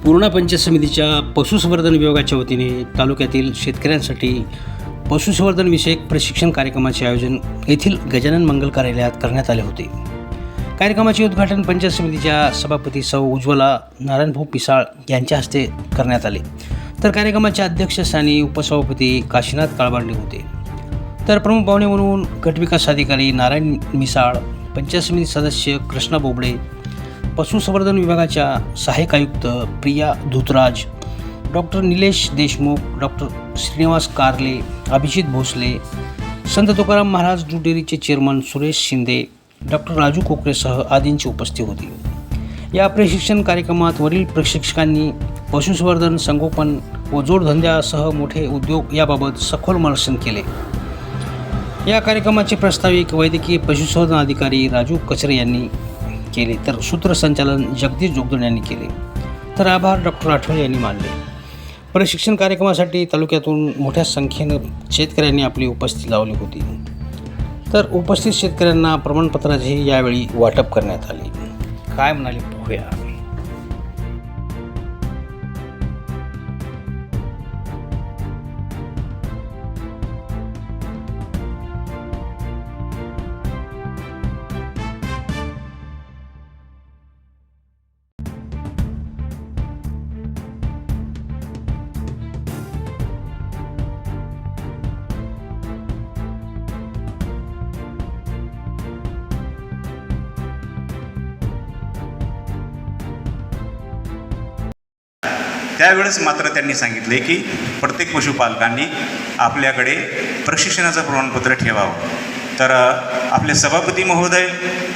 पूर्णा पंचायत समितीच्या पशुसंवर्धन विभागाच्या वतीने तालुक्यातील शेतकऱ्यांसाठी पशुसंवर्धनविषयक प्रशिक्षण कार्यक्रमाचे आयोजन येथील गजानन मंगल कार्यालयात करण्यात आले होते. कार्यक्रमाचे उद्घाटन पंचायत समितीच्या सभापती सौ उज्ज्वला नारायणभाऊ पिसाळ यांच्या हस्ते करण्यात आले. तर कार्यक्रमाच्या अध्यक्षस्थानी उपसभापती काशीनाथ काळबांडे होते. तर प्रमुख पाहुणे म्हणून गटविकास अधिकारी नारायण मिसाळ, पंचायत समिती सदस्य कृष्णा बोबडे, पशुसंवर्धन विभागाच्या सहाय्यक आयुक्त प्रिया धुतराज, डॉक्टर निलेश देशमुख, डॉक्टर श्रीनिवास कारले, अभिजित भोसले, संत तुकाराम महाराज दूध डेअरीचे चेअरमन सुरेश शिंदे, डॉक्टर राजू कोकरेसह आदींची उपस्थिती होती. या प्रशिक्षण कार्यक्रमात वरील प्रशिक्षकांनी पशुसंवर्धन, संगोपन व जोडधंद्यासह मोठे उद्योग याबाबत सखोल मार्गदर्शन केले. या कार्यक्रमाचे प्रास्ताविक वैद्यकीय पशुसंवर्धन अधिकारी राजू कचरे यांनी केले, तर सूत्रसंचालन जगदीश जोगदंड यांनी केले. तर आभार डॉक्टर आठवले यांनी मानले. प्रशिक्षण कार्यक्रमासाठी तालुक्यातून मोठ्या संख्येनं शेतकऱ्यांनी आपली उपस्थिती लावली होती. तर उपस्थित शेतकऱ्यांना प्रमाणपत्राचे यावेळी वाटप करण्यात आले. काय म्हणाले पाहूया. त्यावेळेस मात्र त्यांनी सांगितले की प्रत्येक पशुपालकांनी आपल्याकडे प्रशिक्षणाचं प्रमाणपत्र ठेवावं. तर आपले सभापती महोदय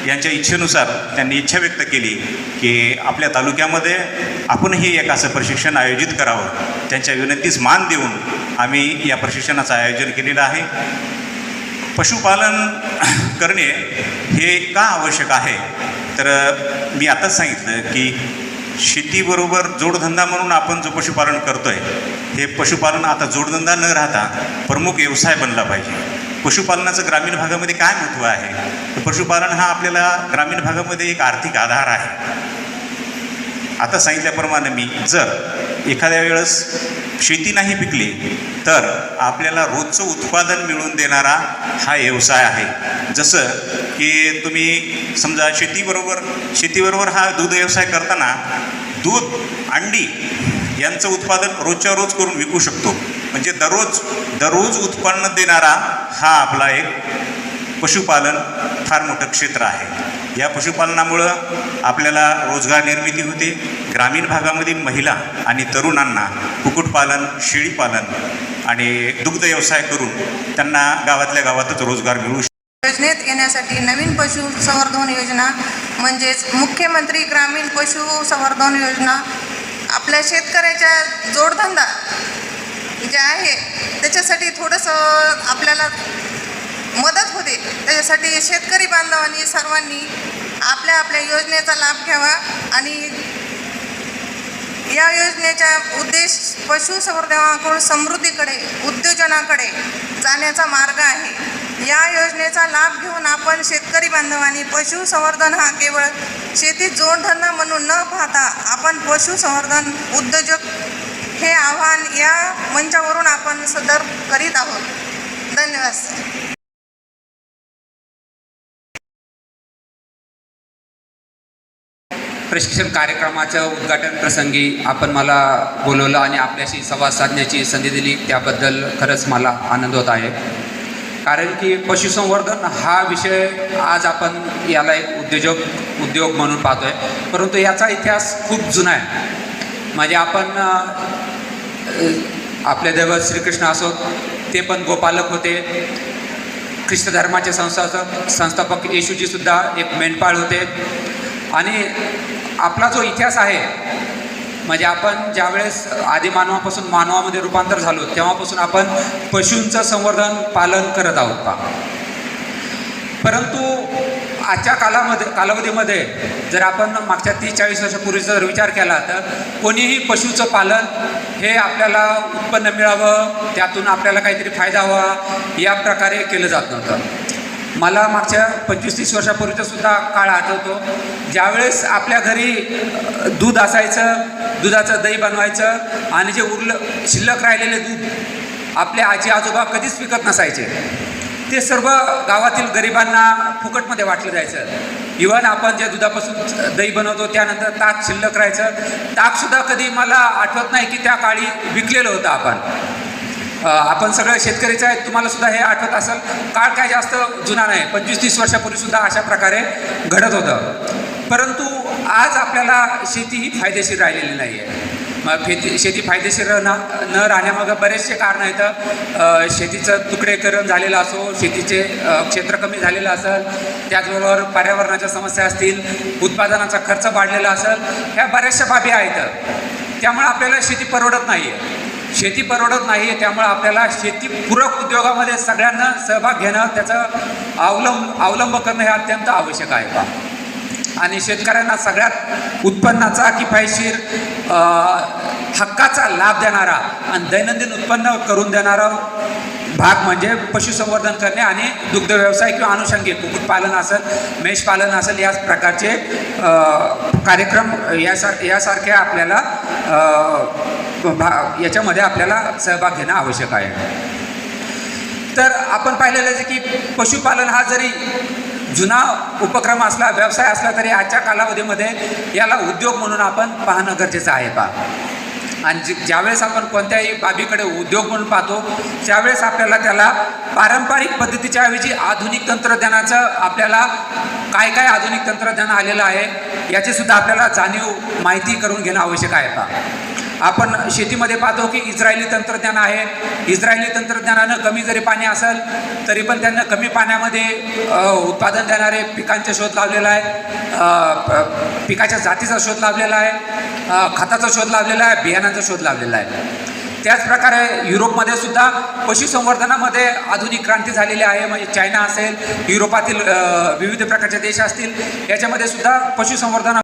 यांच्या इच्छेनुसार त्यांनी इच्छा व्यक्त केली की आपल्या तालुक्यामध्ये आपणही एक असं प्रशिक्षण आयोजित करावं. त्यांच्या विनंतीस मान देऊन आम्ही या प्रशिक्षणाचं आयोजन केलेलं आहे. पशुपालन करणे हे का आवश्यक आहे, तर मी आताच सांगितलं की शेतीबरोबर जोडधंदा म्हणून आपण जो पशुपालन करतो आहे, हे पशुपालन आता जोडधंदा न राहता प्रमुख व्यवसाय बनला पाहिजे. पशुपालनाचं ग्रामीण भागामध्ये काय महत्त्व आहे, तर पशुपालन हा आपल्याला ग्रामीण भागामध्ये एक आर्थिक आधार आहे. आता सांगितल्याप्रमाणे मी जर एखाद्या वेळेस शेती नाही पिकली तर आपल्याला रोजचं उत्पादन मिळवून देणारा हा व्यवसाय आहे. जसं की तुम्ही समजा शेतीबरोबर हा दूध व्यवसाय करताना दूध, अंडी यांचं उत्पादन रोजच्या रोज करून विकू शकतो. म्हणजे दररोज उत्पन्न देणारा हा आपला एक पशुपालन फार मोठं क्षेत्र आहे. या पशुपालनामुळं आपल्याला रोजगार निर्मिती होते. ग्रामीण भागामधील महिला आणि तरुणांना कुक्कुटपालन, शेळीपालन आणि दुग्ध व्यवसाय करून त्यांना गावातल्या गावातच रोजगार मिळू शकतो. योजनेत येण्यासाठी नवीन पशुसंवर्धन योजना म्हणजेच मुख्यमंत्री ग्रामीण पशुसंवर्धन योजना आपल्या शेतकऱ्याच्या जोडधंदा जे आहे त्याच्यासाठी थोडंसं आपल्याला मदत होते. त्याच्यासाठी शेतकरी बांधवांनी सर्वांनी आपल्या योजनेचा लाभ घ्यावा आणि या योजनेचा उद्देश पशुसंवर्धनाकडून समृद्धीकडे, उद्योजनाकडे जाण्याचा मार्ग आहे. या योजनेचा लाभ घेऊन आपण शेतकरी बांधवांनी पशुसंवर्धन हा केवळ शेतीत जोडधंदा म्हणून न पाहता आपण पशुसंवर्धन उद्योजक हे आव्हान या मंचावरून आपण सदर करीत आहोत. धन्यवाद. प्रशिक्षण कार्यक्रमाच्या उद्घाटन प्रसंगी आपण मला बोलवलं आणि आपल्याशी संवाद साधण्याची संधी दिली, त्याबद्दल खरंच मला आनंद होत आहे. कारण की पशुसंवर्धन हा विषय आज आपण याला एक उद्योग म्हणून पाहतो आहे, परंतु याचा इतिहास खूप जुना आहे. म्हणजे आपण आपले दैवत श्रीकृष्ण असो, ते पण गोपालक होते. ख्रिस्त धर्माचे संस्थापक येशूजीसुद्धा एक मेंढपाळ होते. आणि आपला जो इतिहास आहे, म्हणजे आपण ज्यावेळेस आदिमानवापासून मानवामध्ये रूपांतर झालो तेव्हापासून आपण पशूंचं संवर्धन पालन करत आहोत का. परंतु आजच्या कालावधीमध्ये जर आपण मागच्या 30-40 वर्षापूर्वीचा जर विचार केला तर कोणीही पशुचं पालन हे आपल्याला उत्पन्न मिळावं, त्यातून आपल्याला काहीतरी फायदा व्हावा या प्रकारे केलं जात नव्हतं. मला मागच्या 25-30 वर्षापूर्वीचा सुद्धा काळ आठवतो, ज्यावेळेस आपल्या घरी दूध असायचं, दुधाचं दही बनवायचं आणि जे शिल्लक राहिलेले दूध आपले आजी आजोबा कधीच विकत नसायचे. ते सर्व गावातील गरिबांना फुकटमध्ये वाटलं जायचं. इव्हन आपण जे दुधापासून दही बनवतो त्यानंतर ताक शिल्लक राहायचं. ताकसुद्धा कधी मला आठवत नाही की त्या काळी विकलेलं होतं आपण सगळे शेतकरीचं आहे, तुम्हाला सुद्धा हे आठवत असेल. काळ काय जास्त जुना नाही, 25-30 वर्षापूर्वीसुद्धा अशा प्रकारे घडत होतं. परंतु आज आपल्याला शेती ही फायदेशीर राहिलेली नाही आहे. मग शेती फायदेशीर न राहण्यामागं बरेचसे कारणं आहेत. शेतीचं तुकडेकरण झालेलं असो, शेतीचे क्षेत्र कमी झालेलं असेल, त्याचबरोबर पर्यावरणाच्या समस्या असतील, उत्पादनाचा खर्च वाढलेला असेल, ह्या बऱ्याचशा बाबी आहेत. त्यामुळे आपल्याला शेती परवडत नाही आहे. शेती परवडत नाही आहे, त्यामुळे आपल्याला शेतीपूरक उद्योगामध्ये सगळ्यांना सहभाग घेणं, त्याचं अवलंब करणं हे अत्यंत आवश्यक आहे. आणि शेतकऱ्यांना सगळ्यात उत्पन्नाचा किफायतशीर हक्काचा लाभ देणारा आणि दैनंदिन उत्पन्न करून देणारा भाग म्हणजे पशुसंवर्धन करणे आणि दुग्ध व्यवसाय किंवा अनुषंगिक कुक्कुटपालन असेल, मेषपालन असेल, याच प्रकारचे कार्यक्रम यासारखे आपल्याला याच्यामध्ये आपल्याला सहभाग घेणं आवश्यक आहे. तर आपण पाहिलेलं आहे की पशुपालन हा जरी जुना उपक्रम असला, व्यवसाय असला, तरी आजच्या कालावधीमध्ये याला उद्योग म्हणून आपण पाहणं गरजेचं आहे आणि ज्यावेळेस आपण कोणत्याही बाबीकडे उद्योग म्हणून पाहतो त्यावेळेस आपल्याला त्याला पारंपरिक पद्धतीच्या ऐवजी आधुनिक तंत्रज्ञानाचं आपल्याला काय काय आधुनिक तंत्रज्ञान आलेलं आहे याचीसुद्धा आपल्याला जाणीव माहिती करून घेणं आवश्यक आहे. आपण शेतीमध्ये पाहतो की इस्रायली तंत्रज्ञान आहे. इस्रायली तंत्रज्ञानानं कमी जरी पाणी असेल तरी पण त्यांना कमी पाण्यामध्ये उत्पादन देणारे पिकांचा शोध लावलेला आहे, पिकाच्या जातीचा शोध लावलेला आहे, खताचा शोध लावलेला आहे, बियाणांचा शोध लावलेला आहे. त्याचप्रकारे युरोपमध्ये सुद्धा पशुसंवर्धनामध्ये आधुनिक क्रांती झालेली आहे. म्हणजे चायना असेल, युरोपातील विविध प्रकारचे देश असतील, याच्यामध्ये सुद्धा पशुसंवर्धन